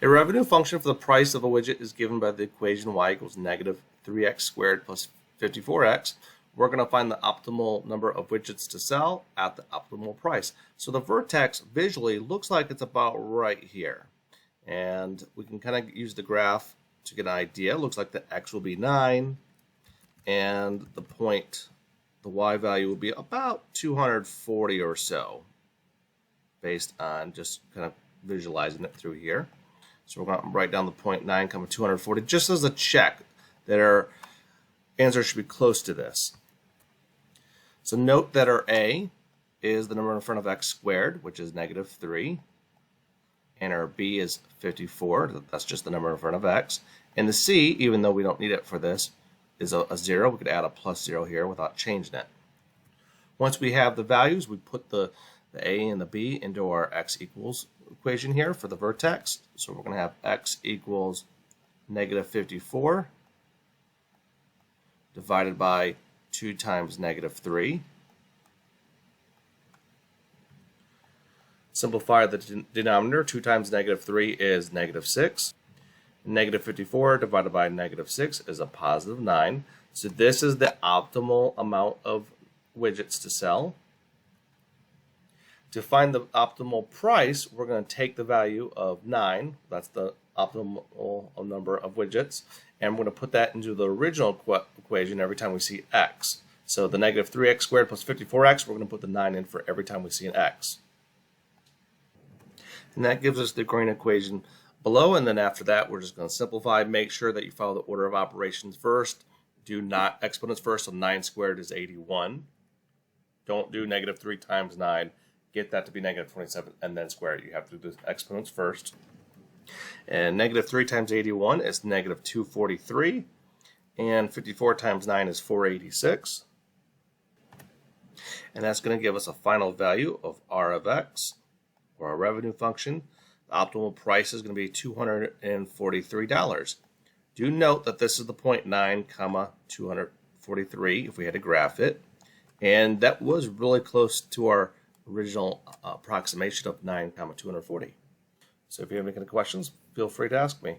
A revenue function for the price of a widget is given by the equation y equals negative 3x squared plus 54x. We're going to find the optimal number of widgets to sell at the optimal price. So the vertex visually looks like it's about right here. And we can kind of use the graph to get an idea. It looks like the x will be 9, and the y value will be about 240 or so, based on just kind of visualizing it through here. So we're going to write down the 0.9, 240, just as a check that our answer should be close to this. So note that our A is the number in front of x squared, which is negative 3. And our B is 54. That's just the number in front of x. And the C, even though we don't need it for this, is a 0. We could add a plus 0 here without changing it. Once we have the values, we put the A and the B into our x equals equation here for the vertex. So we're going to have x equals negative 54 divided by 2 times negative 3. Simplify the denominator. 2 times negative 3 is negative 6. Negative 54 divided by negative 6 is a positive 9. So this is the optimal amount of widgets to sell. To find the optimal price, we're going to take the value of 9. That's the optimal number of widgets. And we're going to put that into the original equation every time we see x. So the negative 3x squared plus 54x, we're going to put the 9 in for every time we see an x. And that gives us the green equation below. And then after that, we're just going to simplify. Make sure that you follow the order of operations first. Do not exponents first. So 9 squared is 81. Don't do negative 3 times 9. Get that to be negative 27 and then square it. You have to do the exponents first. And negative 3 times 81 is negative 243. And 54 times 9 is 486. And that's going to give us a final value of R of X, or our revenue function. The optimal price is going to be $243. Do note that this is the 0.9, 243 if we had to graph it. And that was really close to our original approximation of 9, 240. So if you have any questions, feel free to ask me.